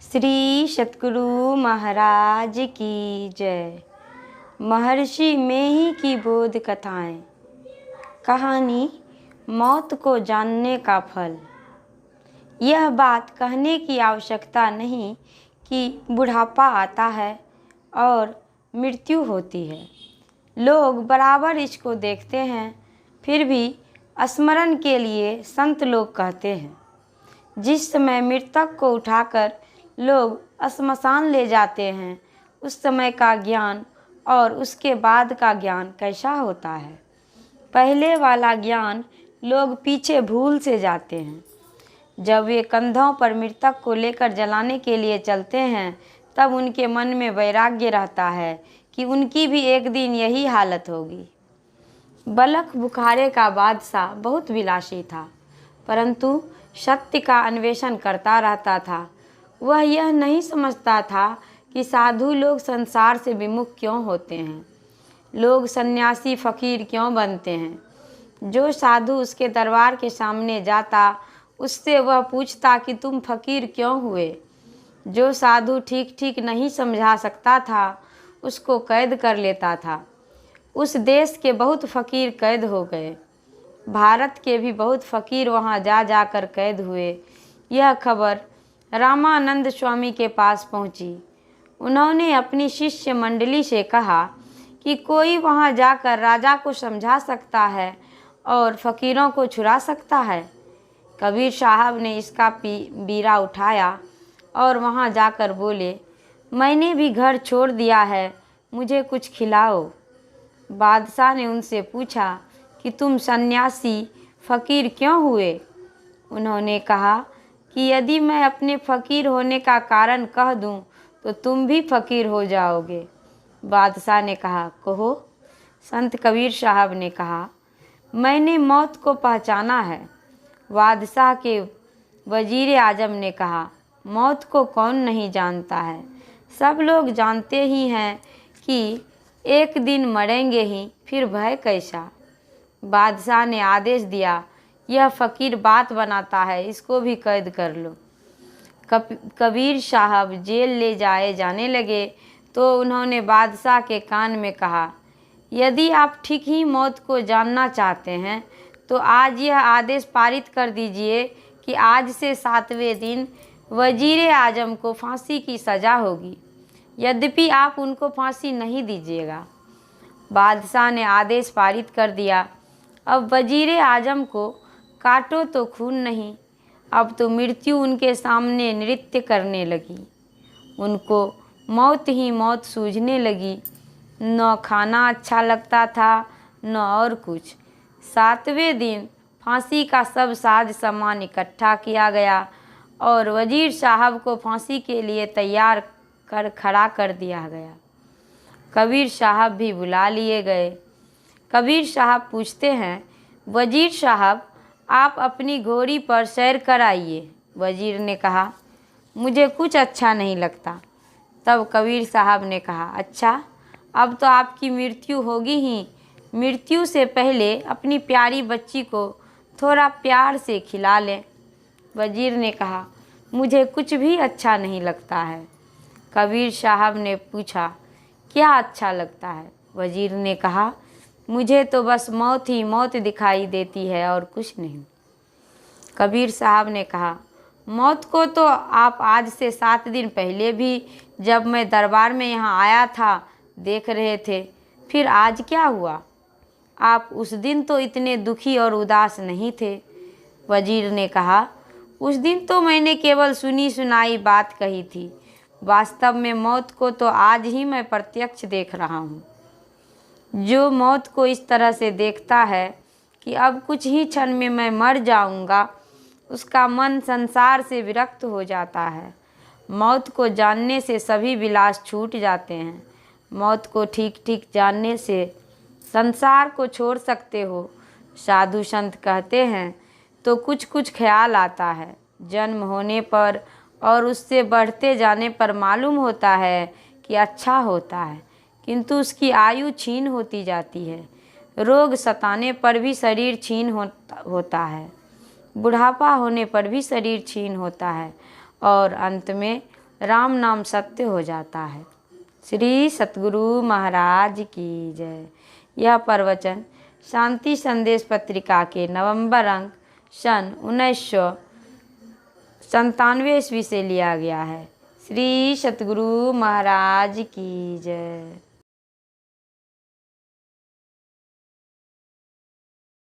श्री सतगुरु महाराज की जय। महर्षि मेही की बोध कथाएं। कहानी मौत को जानने का फल। यह बात कहने की आवश्यकता नहीं कि बुढ़ापा आता है और मृत्यु होती है। लोग बराबर इसको देखते हैं, फिर भी स्मरण के लिए संत लोग कहते हैं। जिस समय मृतक को उठाकर लोग श्मशान ले जाते हैं, उस समय का ज्ञान और उसके बाद का ज्ञान कैसा होता है। पहले वाला ज्ञान लोग पीछे भूल से जाते हैं। जब वे कंधों पर मृतक को लेकर जलाने के लिए चलते हैं, तब उनके मन में वैराग्य रहता है कि उनकी भी एक दिन यही हालत होगी। बलख बुखारे का बादशाह बहुत विलासी था, परंतु सत्य का अन्वेषण करता रहता था। वह यह नहीं समझता था कि साधु लोग संसार से विमुख क्यों होते हैं, लोग सन्यासी फकीर क्यों बनते हैं। जो साधु उसके दरबार के सामने जाता, उससे वह पूछता कि तुम फकीर क्यों हुए। जो साधु ठीक ठीक नहीं समझा सकता था, उसको कैद कर लेता था। उस देश के बहुत फकीर कैद हो गए। भारत के भी बहुत फकीर वहाँ जा जाकर कैद हुए। यह खबर रामानंद स्वामी के पास पहुँची। उन्होंने अपनी शिष्य मंडली से कहा कि कोई वहाँ जाकर राजा को समझा सकता है और फकीरों को छुड़ा सकता है। कबीर साहब ने इसका बीरा उठाया और वहाँ जाकर बोले, मैंने भी घर छोड़ दिया है, मुझे कुछ खिलाओ। बादशाह ने उनसे पूछा कि तुम सन्यासी फकीर क्यों हुए। उन्होंने कहा कि यदि मैं अपने फकीर होने का कारण कह दूं, तो तुम भी फकीर हो जाओगे। बादशाह ने कहा, कहो। संत कबीर साहब ने कहा, मैंने मौत को पहचाना है। बादशाह के वजीर आजम ने कहा, मौत को कौन नहीं जानता है, सब लोग जानते ही हैं कि एक दिन मरेंगे ही, फिर भय कैसा। बादशाह ने आदेश दिया, यह फकीर बात बनाता है, इसको भी कैद कर लो। कबीर साहब जेल ले जाने लगे तो उन्होंने बादशाह के कान में कहा, यदि आप ठीक ही मौत को जानना चाहते हैं तो आज यह आदेश पारित कर दीजिए कि आज से 7वें दिन वजीर आजम को फांसी की सज़ा होगी, यद्यपि आप उनको फांसी नहीं दीजिएगा। बादशाह ने आदेश पारित कर दिया। अब वजीर आजम को काटो तो खून नहीं, अब तो मृत्यु उनके सामने नृत्य करने लगी। उनको मौत ही मौत सूझने लगी। न खाना अच्छा लगता था, न और कुछ। 7वें दिन फांसी का सब साज सामान इकट्ठा किया गया और वजीर साहब को फांसी के लिए तैयार कर खड़ा कर दिया गया। कबीर साहब भी बुला लिए गए। कबीर साहब पूछते हैं, वजीर साहब आप अपनी घोड़ी पर सैर कर आइए। वजीर ने कहा, मुझे कुछ अच्छा नहीं लगता। तब कबीर साहब ने कहा, अच्छा, अब तो आपकी मृत्यु होगी ही, मृत्यु से पहले अपनी प्यारी बच्ची को थोड़ा प्यार से खिला लें। वजीर ने कहा, मुझे कुछ भी अच्छा नहीं लगता है। कबीर साहब ने पूछा, क्या अच्छा लगता है। वजीर ने कहा, मुझे तो बस मौत ही मौत दिखाई देती है और कुछ नहीं। कबीर साहब ने कहा, मौत को तो आप आज से 7 दिन पहले भी जब मैं दरबार में यहाँ आया था देख रहे थे, फिर आज क्या हुआ। आप उस दिन तो इतने दुखी और उदास नहीं थे। वजीर ने कहा, उस दिन तो मैंने केवल सुनी सुनाई बात कही थी, वास्तव में मौत को तो आज ही मैं प्रत्यक्ष देख रहा हूँ। जो मौत को इस तरह से देखता है कि अब कुछ ही क्षण में मैं मर जाऊंगा, उसका मन संसार से विरक्त हो जाता है। मौत को जानने से सभी विलास छूट जाते हैं। मौत को ठीक ठीक जानने से संसार को छोड़ सकते हो। साधु संत कहते हैं तो कुछ कुछ ख्याल आता है। जन्म होने पर और उससे बढ़ते जाने पर मालूम होता है कि अच्छा होता है, किंतु उसकी आयु छीन होती जाती है। रोग सताने पर भी शरीर छीन होता है, बुढ़ापा होने पर भी शरीर छीन होता है और अंत में राम नाम सत्य हो जाता है। श्री सतगुरु महाराज की जय। यह प्रवचन शांति संदेश पत्रिका के नवंबर अंक सन 1997 ईस्वी से लिया गया है। श्री सतगुरु महाराज की जय।